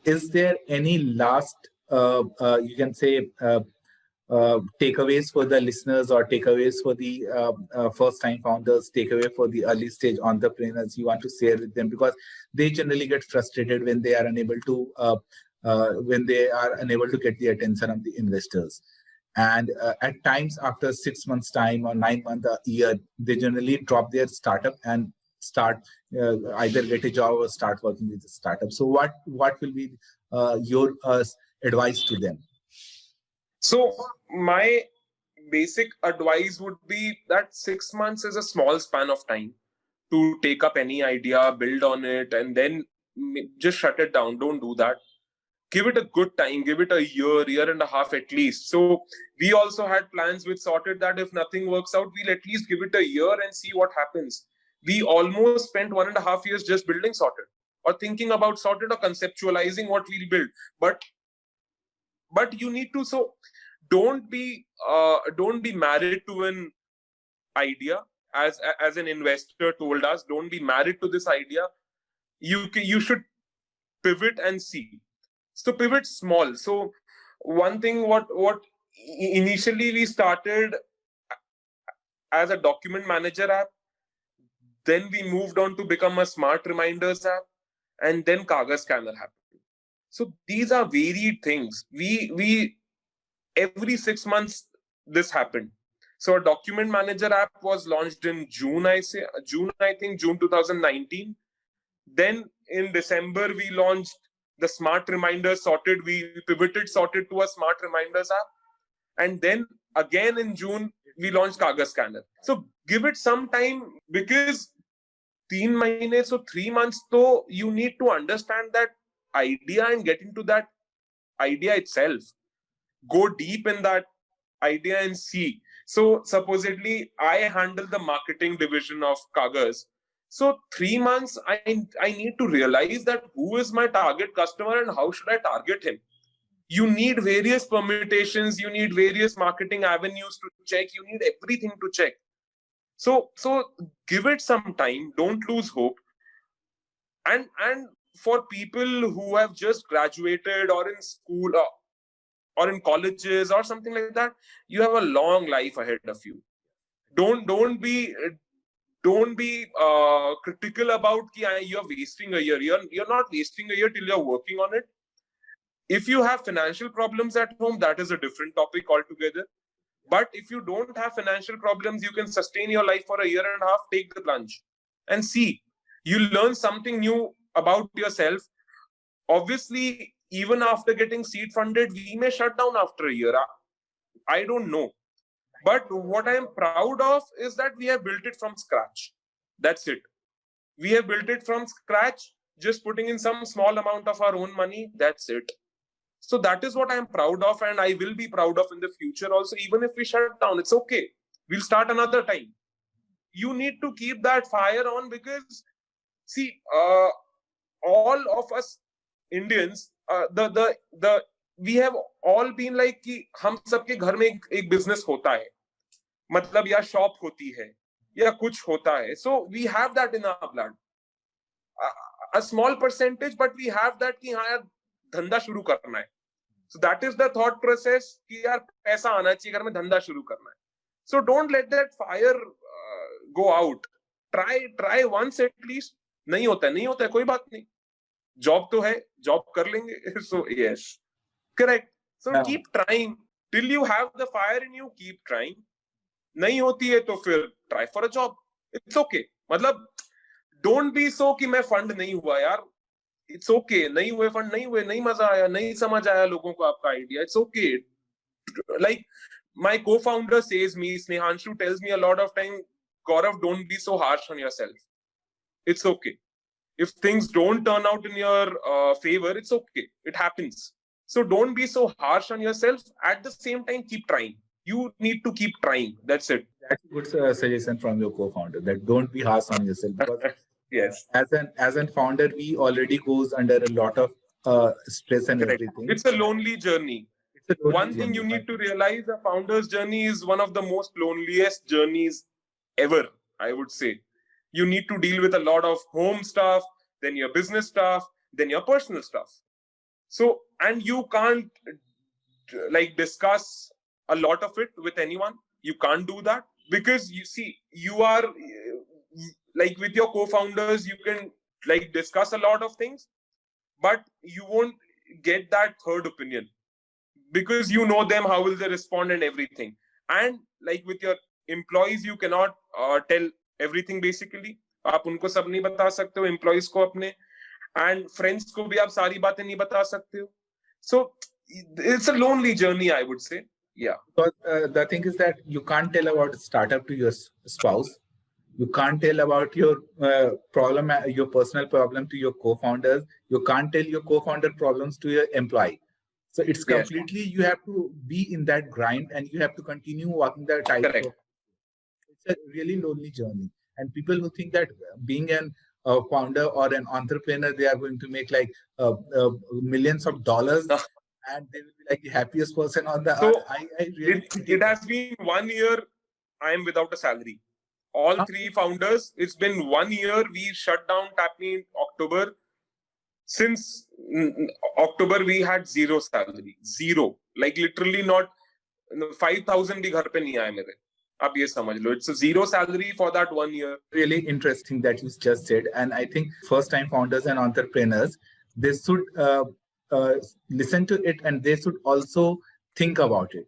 is there any last, you can say, takeaways for the listeners, or takeaways for the first-time founders, takeaway for the early-stage entrepreneurs you want to share with them? Because they generally get frustrated when they are unable to get the attention of the investors. And at times, after 6 months' time or 9 months, a year, they generally drop their startup and start either get a job or start working with the startup. So, what will be your advice to them? So my basic advice would be that 6 months is a small span of time to take up any idea, build on it, and then just shut it down. Don't do that. Give it a good time. Give it a year and a half at least. So we also had plans which sorted that if nothing works out, we'll at least give it a year and see what happens. We almost spent 1.5 years just building Sorted, or thinking about Sorted, or conceptualizing what we'll build. But you need to, so don't be married to an idea. As an investor told us, don't be married to this idea. You should pivot and see. So pivot small. So one thing, what initially we started as a document manager app, then we moved on to become a smart reminders app, and then Kagaz Scanner happened. So these are varied things. We every 6 months this happened. So a document manager app was launched in June 2019. Then in December we launched the smart reminders Sorted. We pivoted Sorted to a smart reminders app, and then again in June we launched Kagaz Scanner. So give it some time, because 3 months, so you need to understand that idea and get into that idea itself. Go deep in that idea and see. So supposedly I handle the marketing division of Kagaz. So 3 months, I need to realize that who is my target customer and how should I target him. You need various permutations, you need various marketing avenues to check, you need everything to check. So give it some time, don't lose hope. And for people who have just graduated or in school or in colleges or something like that, you have a long life ahead of you. Don't be critical about you're wasting a year. You're not wasting a year till you're working on it. If you have financial problems at home, that is a different topic altogether. But if you don't have financial problems, you can sustain your life for a year and a half. Take the plunge and see. You learn something new about yourself. Obviously, even after getting seed funded, we may shut down after a year. I don't know. But what I am proud of is that we have built it from scratch. That's it. We have built it from scratch, just putting in some small amount of our own money. That's it. So that is what I am proud of, and I will be proud of in the future also. Even if we shut down, it's okay. We'll start another time. You need to keep that fire on, because see, all of us Indians, we have all been like कि हम सबके घर में एक business होता है, मतलब या shop होती है या कुछ होता है. So we have that in our blood. A small percentage, but we have that कि हाँ यार धंधा शुरू करना है. So that is the thought process कि यार पैसा आना चाहिए घर में, धंधा शुरू करना है. So don't let that fire go out. Try once at least. नहीं होता है कोई बात नहीं. Job तो है, job कर लेंगे. So yes, correct. So keep trying till you have the fire in you. Keep trying. नहीं होती है तो फिर try for a job. It's okay. मतलब don't be so कि मैं fund नहीं हुआ यार. It's okay. नहीं हुए fund, नहीं हुए, नहीं मजा आया, नहीं समझ आया लोगों को आपका idea. It's okay. Like my co-founder says me, Snehanshu tells me a lot of time, Gaurav, don't be so harsh on yourself. It's okay. If things don't turn out in your favor, it's okay. It happens. So don't be so harsh on yourself. At the same time, keep trying. You need to keep trying. That's it. That's a good suggestion from your co-founder, that don't be harsh on yourself, because yes, as a founder, we already goes under a lot of stress and correct. everything. It's a lonely journey. One thing you need to realize, a founder's journey is one of the most loneliest journeys ever, I would say. You need to deal with a lot of home stuff, then your business stuff, then your personal stuff. So, and you can't like discuss a lot of it with anyone. You can't do that because you see, you are like with your co-founders, you can like discuss a lot of things, but you won't get that third opinion because you know them, how will they respond and everything. And like with your employees, you cannot tell everything basically. आप उनको सब नहीं बता सकते हो employees को अपने, and friends को भी आप सारी बातें नहीं बता सकते हो. So it's a lonely journey, I would say. Yeah. But the thing is that you can't tell about startup to your spouse. You can't tell about your problem, your personal problem to your co-founders. You can't tell your co-founder problems to your employee. So it's Yes. completely, you have to be in that grind and you have to continue walking that tightrope. Correct. It's a really lonely journey. And people who think that being an founder or an entrepreneur, they are going to make like millions of dollars and they will be like the happiest person on the So earth. I really it has been 1 year I am without a salary. All Huh? three founders, it's been 1 year. We shut down Tapney in October. Since October, we had zero salary. Zero. Like literally not 5,000 भी घर पे नहीं आए मेरे. आप ये समझ लो. It's a zero salary for that 1 year. really interesting that you just said. And I think first time founders and entrepreneurs, they should listen to it and they should also think about it.